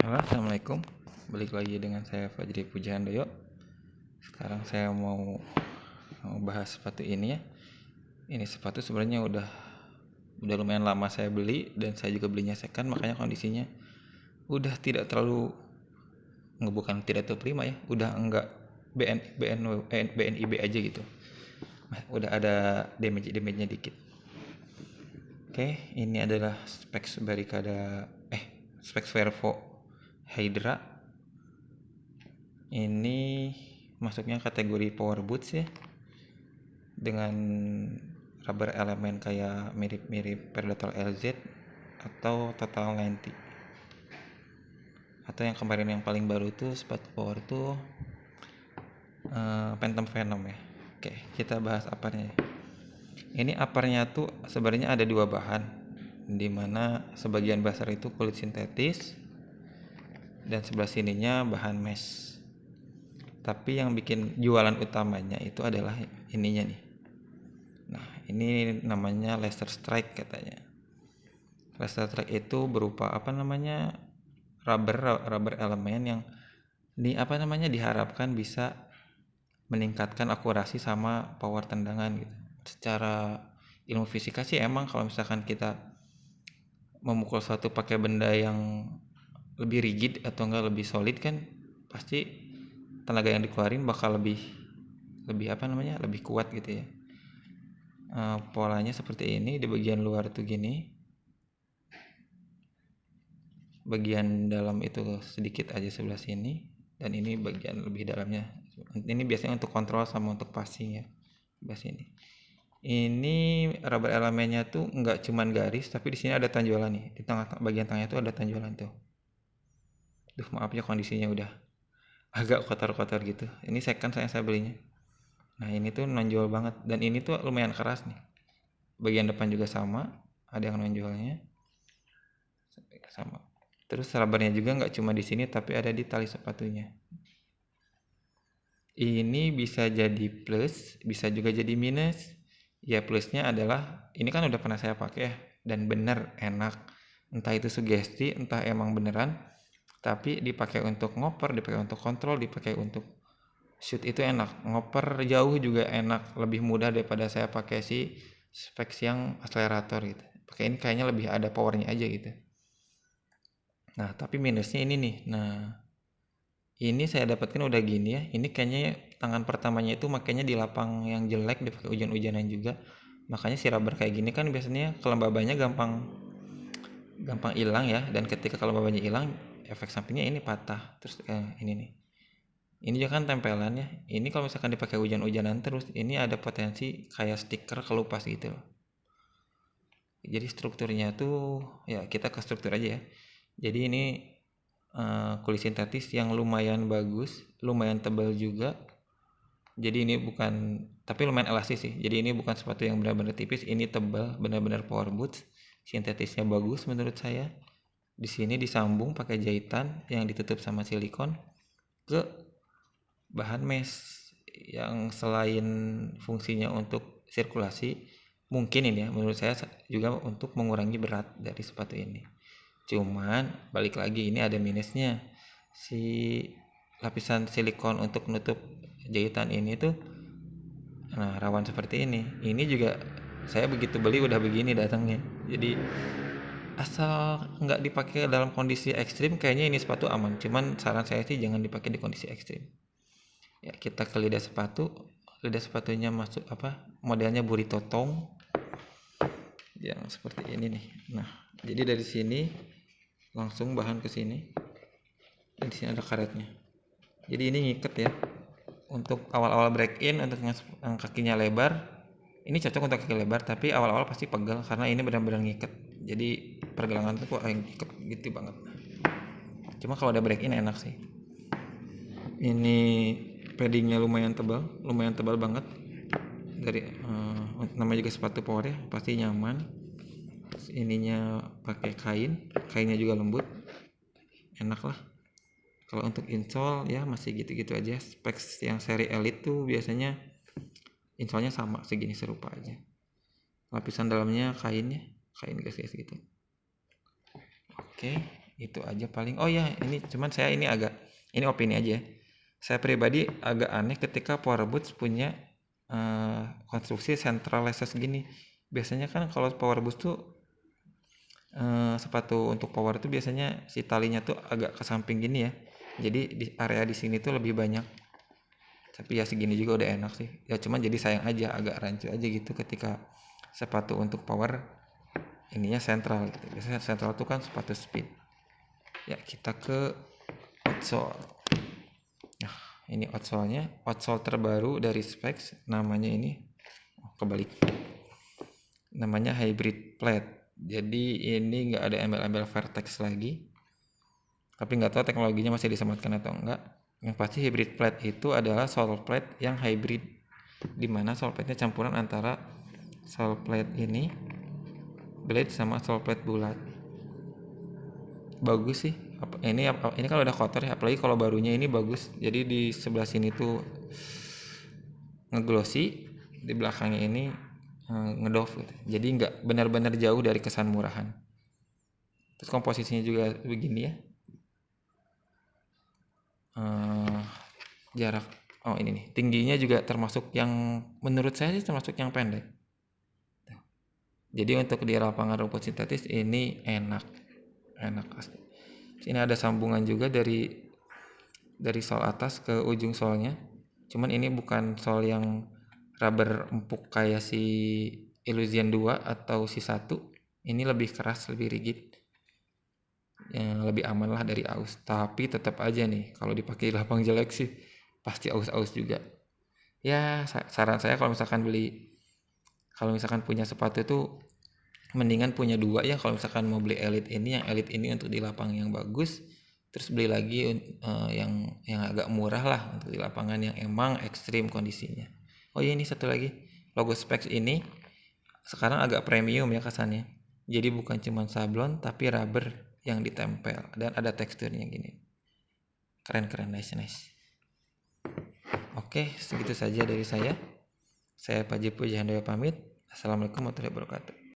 Halo, assalamualaikum. Balik lagi dengan saya Fajri Pujahandoyo. Sekarang saya mau bahas sepatu ini ya. Ini sepatu sebenarnya udah lumayan lama saya beli dan saya juga belinya second, makanya kondisinya udah tidak terlalu bukan tidak terlalu prima ya. Udah enggak BNIB aja gitu. Udah ada damage-nya dikit. Oke, ini adalah Specs Barricada Specs Vervo Hydra. Ini masuknya kategori power boots ya, dengan rubber elemen kayak mirip-mirip Predator LZ atau Total 90, atau yang kemarin yang paling baru tuh sepatu power tuh Phantom Venom ya. Oke, kita bahas uppernya. Ini uppernya tuh sebenarnya ada dua bahan, dimana sebagian besar itu kulit sintetis dan sebelah sininya bahan mesh. Tapi yang bikin jualan utamanya itu adalah ininya nih. Nah, ini namanya laser strike katanya. Laser strike itu berupa rubber elemen yang diharapkan bisa meningkatkan akurasi sama power tendangan gitu. Secara ilmu fisika sih emang kalau misalkan kita memukul suatu pakai benda yang lebih rigid atau enggak lebih solid kan pasti tenaga yang dikeluarin bakal lebih kuat gitu ya. Polanya seperti ini, di bagian luar tuh gini, bagian dalam itu sedikit aja sebelah sini, dan ini bagian lebih dalamnya. Ini biasanya untuk kontrol sama untuk passing ya, sebelah sini. Ini rubber elemennya tuh nggak cuman garis, tapi di sini ada tonjolan nih, di tengah bagian tengahnya tuh ada tonjolan tuh. Duh, maaf ya kondisinya udah agak kotor-kotor gitu. Ini second saya belinya. Nah, ini tuh nonjol banget, dan ini tuh lumayan keras nih. Bagian depan juga sama, ada yang nonjolnya sama. Terus rubbernya juga nggak cuma di sini, tapi ada di tali sepatunya. Ini bisa jadi plus, bisa juga jadi minus. Ya plusnya adalah ini kan udah pernah saya pakai ya, dan bener enak. Entah itu sugesti, entah emang beneran. Tapi dipakai untuk ngoper, dipakai untuk kontrol, dipakai untuk shoot itu enak. Ngoper jauh juga enak, lebih mudah daripada saya pakai si specs yang akselerator gitu. Pakai ini kayaknya lebih ada powernya aja gitu. Nah, tapi minusnya ini nih. Nah, ini saya dapatkan udah gini ya. Ini kayaknya tangan pertamanya itu makanya di lapang yang jelek, dipakai hujan-hujanan juga. Makanya si rubber kayak gini kan biasanya kelembabannya gampang hilang ya. Dan ketika kelembabannya hilang, efek sampingnya ini patah. Terus ini nih. Ini juga kan tempelannya. Ini kalau misalkan dipakai hujan-hujanan terus, ini ada potensi kayak stiker kelupas gitu loh. Jadi strukturnya tuh ya kita ke struktur aja ya. Jadi ini kulit sintetis yang lumayan bagus, lumayan tebal juga. Jadi ini tapi lumayan elastis sih. Jadi ini bukan sepatu yang benar-benar tipis, ini tebal, benar-benar power boots. Sintetisnya bagus menurut saya. Di sini disambung pakai jahitan yang ditutup sama silikon ke bahan mesh yang selain fungsinya untuk sirkulasi, mungkin ini ya menurut saya juga untuk mengurangi berat dari sepatu ini. Cuman balik lagi ini ada minusnya. Si lapisan silikon untuk nutup jahitan ini tuh rawan seperti ini. Ini juga saya begitu beli udah begini datangnya. Jadi asal nggak dipakai dalam kondisi ekstrim kayaknya ini sepatu aman. Cuman saran saya sih jangan dipakai di kondisi ekstrim. Ya, kita ke lidah sepatunya masuk modelnya burrito tong yang seperti ini nih. Nah, jadi dari sini langsung bahan ke sini, dan di sini ada karetnya. Jadi ini ngiket ya. Untuk awal-awal break in, untuk yang kakinya lebar, ini cocok untuk kaki lebar, tapi awal-awal pasti pegel karena ini benar-benar ngiket. Jadi pergelangan tuh kok ngiket gitu banget. Cuma kalau ada break in enak sih. Ini paddingnya lumayan tebal banget. Dari namanya juga sepatu power ya, pasti nyaman. Terus ininya pakai kainnya juga lembut, enak lah. Kalau untuk insole ya masih gitu-gitu aja. Specs yang seri elite tuh biasanya insolnya sama segini, serupa aja. Lapisan dalamnya kain guys gitu. Oke, Itu aja paling. Oh ya, ini cuman saya ini opini aja ya. Saya pribadi agak aneh ketika Power Boots punya konstruksi central laces gini. Biasanya kan kalau Power Boots tuh sepatu untuk power tuh biasanya si talinya tuh agak ke samping gini ya. Jadi di area di sini tuh lebih banyak. Tapi ya segini juga udah enak sih. Ya cuman jadi sayang aja, agak rancu aja gitu ketika sepatu untuk power ininya sentral gitu. Biasanya sentral tuh kan sepatu speed. Ya kita ke outsole. Nah, ini outsole terbaru dari Specs, namanya ini kebalik. Namanya hybrid plate. Jadi ini nggak ada embel-embel vertex lagi. Tapi nggak tahu teknologinya masih disematkan atau enggak. Yang pasti hybrid plate itu adalah sole plate yang hybrid, dimana sole plate-nya campuran antara sole plate ini blade sama sole plate bulat. Bagus sih. Ini kalau udah kotor ya, apalagi kalau barunya ini bagus. Jadi di sebelah sini tuh ngeglossy, di belakangnya ini ngedoff gitu. Jadi nggak benar-benar jauh dari kesan murahan. Terus komposisinya juga begini ya. Jarak ini nih, tingginya juga termasuk yang menurut saya sih termasuk yang pendek. Jadi untuk di lapangan rumput sintetis ini enak asli. Ini ada sambungan juga dari sol atas ke ujung solnya. Cuman ini bukan sol yang rubber empuk kayak si Illusion 2 atau si 1. Ini lebih keras, lebih rigid. Yang lebih aman lah dari aus. Tapi tetap aja nih, kalau dipakai di lapang jelek sih pasti aus-aus juga. Ya saran saya kalau misalkan punya sepatu itu mendingan punya 2 ya. Kalau misalkan mau beli elite ini untuk di lapang yang bagus, terus beli lagi yang agak murah lah untuk di lapangan yang emang ekstrim kondisinya. Oh iya, ini satu lagi, logo Specs ini sekarang agak premium ya kesannya. Jadi bukan cuma sablon tapi rubber yang ditempel dan ada teksturnya gini. Keren, nice. Oke, segitu saja dari saya. Saya Pak Jipu Jahandoyo pamit. Assalamualaikum warahmatullahi wabarakatuh.